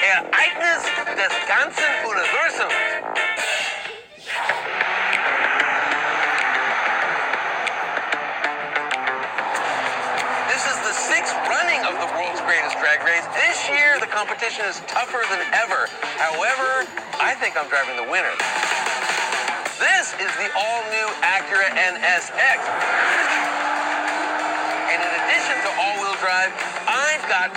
Ereignis des ganzen Universums. This is the sixth running of the world's greatest drag race. This year, the competition is tougher than ever. However, I think I'm driving the winner. This is the all-new Acura NSX. And in addition to all-wheel drive, I've got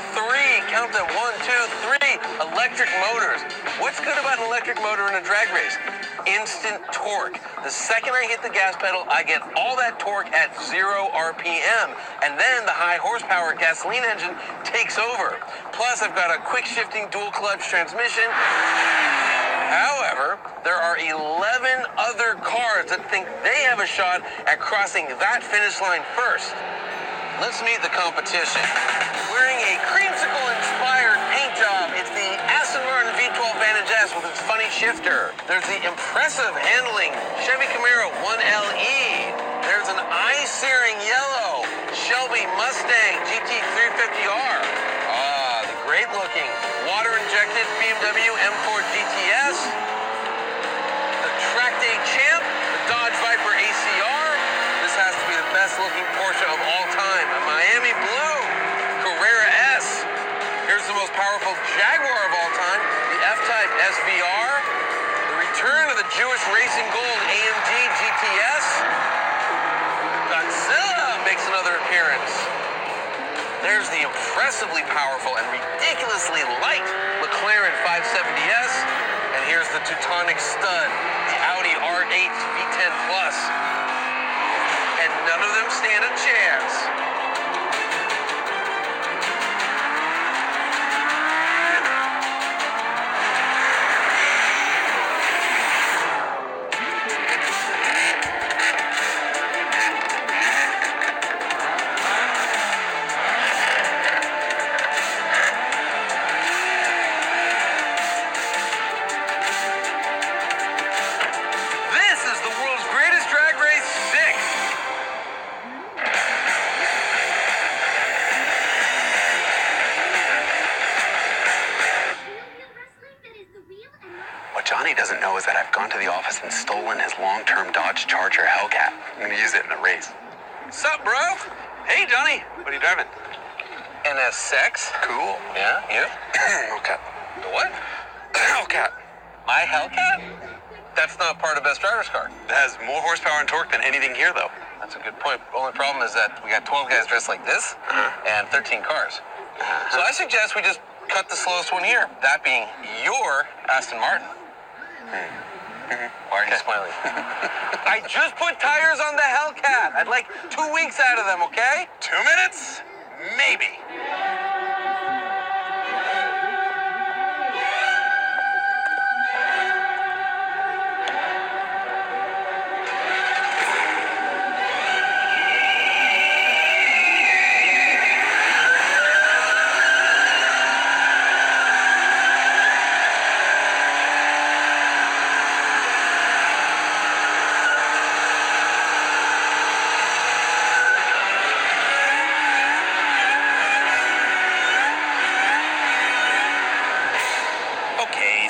count them, 1, 2, 3, electric motors. What's good about an electric motor in a drag race? Instant torque. The second I hit the gas pedal, I get all that torque at 0 RPM. And then the high horsepower gasoline engine takes over. Plus, I've got a quick shifting dual clutch transmission. However, there are 11 other cars that think they have a shot at crossing that finish line first. Let's meet the competition. Wearing a creamsicle-inspired paint job, it's the Aston Martin V12 Vantage S with its funny shifter. There's the impressive handling Chevy Camaro 1LE. There's an eye-searing yellow Shelby Mustang GT350R. The great-looking water-injected BMW M4 GTS. The Track Day Champ, the Dodge Viper ACR. This has to be the best-looking Porsche of all time, a Miami Blue Carrera S. Here's the most powerful Jaguar of all time, the F-Type SVR. The return of the Jewish Racing Gold AMG GTS. Godzilla makes another appearance. There's the impressively powerful and ridiculously light McLaren 570S. And here's the Teutonic stud, the Audi R8 V10 Plus. And none of them stand a chance. Johnny doesn't know is that I've gone to the office and stolen his long-term Dodge Charger Hellcat. I'm going to use it in the race. Sup, bro? Hey, Johnny. What are you driving? NSX. Cool. Yeah, you? Hellcat. The what? Hellcat. My Hellcat? That's not part of Best Driver's Car. It has more horsepower and torque than anything here, though. That's a good point. Only problem is that we got 12 guys dressed like this and 13 cars. So I suggest we just cut the slowest one here, that being your Aston Martin. Why are you smiling? I just put tires on the Hellcat. I'd like 2 weeks out of them, okay? 2 minutes? Maybe.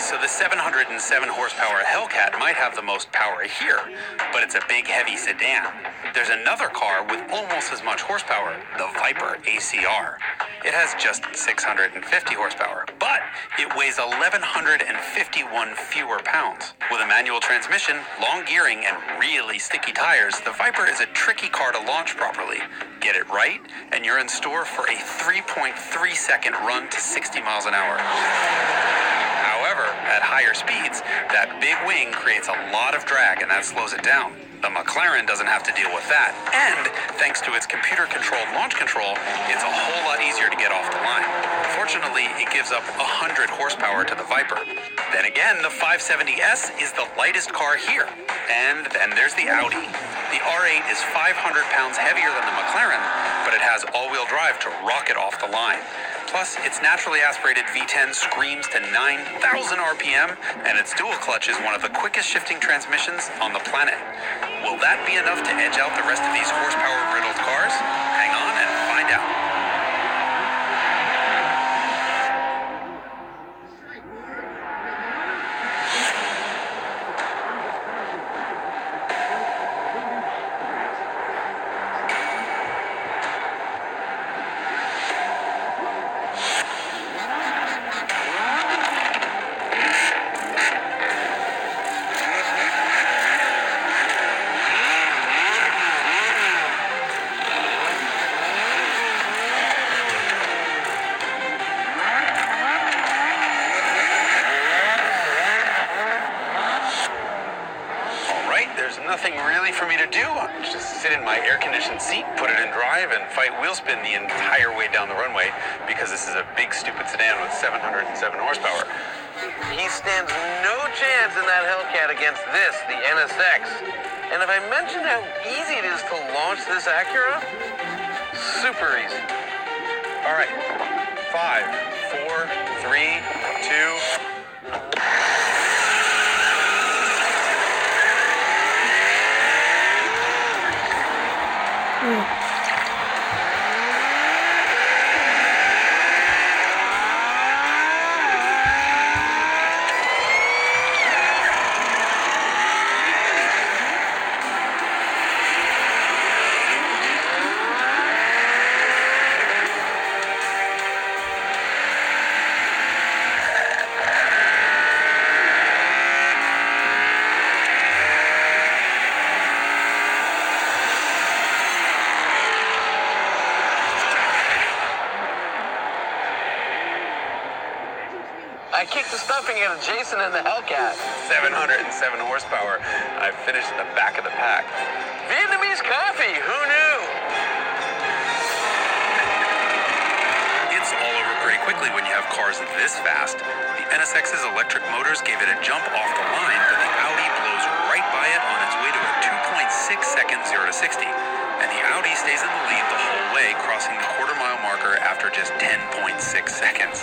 So the 707 horsepower Hellcat might have the most power here, but it's a big, heavy sedan. There's another car with almost as much horsepower, the Viper ACR. It has just 650 horsepower, but it weighs 1,151 fewer pounds. With a manual transmission, long gearing, and really sticky tires, the Viper is a tricky car to launch properly. Get it right, and you're in store for a 3.3-second run to 60 miles an hour. However, at higher speeds, that big wing creates a lot of drag and that slows it down. The McLaren doesn't have to deal with that, and thanks to its computer-controlled launch control, it's a whole lot easier to get off the line. Fortunately, it gives up 100 horsepower to the Viper. Then again, the 570S is the lightest car here. And then there's the Audi. The R8 is 500 pounds heavier than the McLaren, but it has all-wheel drive to rock it off the line. Plus, its naturally aspirated V10 screams to 9,000 RPM, and its dual clutch is one of the quickest shifting transmissions on the planet. Will that be enough to edge out the rest of these horsepower-riddled cars? Hang on and find out. night, there's nothing really for me to do. I just sit in my air-conditioned seat, put it in drive, and fight wheel spin the entire way down the runway because this is a big, stupid sedan with 707 horsepower. He stands no chance in that Hellcat against this, the NSX. And have I mentioned how easy it is to launch this Acura? Super easy. All right, 5, 4, 3, 2... I kicked the stuffing out of Jason in the Hellcat. 707 horsepower. I finished at the back of the pack. Vietnamese coffee, who knew? It's all over pretty quickly when you have cars this fast. The NSX's electric motors gave it a jump off the line, but the Audi blows right by it on its way to a 2.6 second 0 to 60. And the Audi stays in the lead the whole way, crossing the quarter-mile marker after just 10.6 seconds.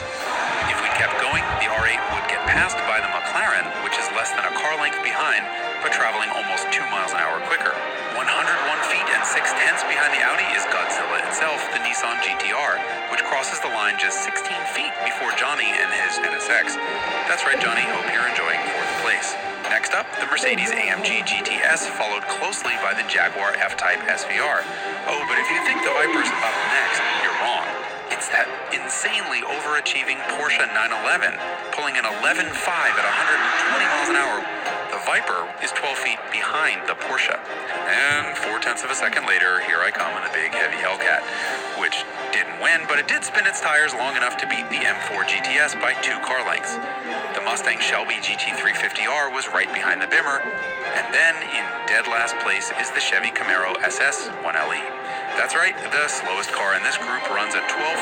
If we kept going, the R8 would get passed by the McLaren, which is less than a car length behind, but traveling almost 2 miles an hour quicker. 101 feet and 6/10 behind the Audi is Godzilla itself, the Nissan GT-R, which crosses the line just 16 feet before Johnny and his NSX. That's right, Johnny. Hope you're enjoying 4th place. Next up, the Mercedes-AMG GTS, followed closely by the Jaguar F-Type SVR. Oh, but if you think the Viper's up next, you're wrong. It's that insanely overachieving Porsche 911, pulling an 11.5 at 120 miles an hour. The Viper is 12 feet behind the Porsche. And 0.4 seconds later, here I come in the big, heavy Hellcat, which didn't win, but it did spin its tires long enough to beat the M4 GTS by 2 car lengths. The Mustang Shelby GT350R was right behind the Bimmer, and then in dead last place is the Chevy Camaro SS 1LE. That's right, the slowest car in this group runs at 12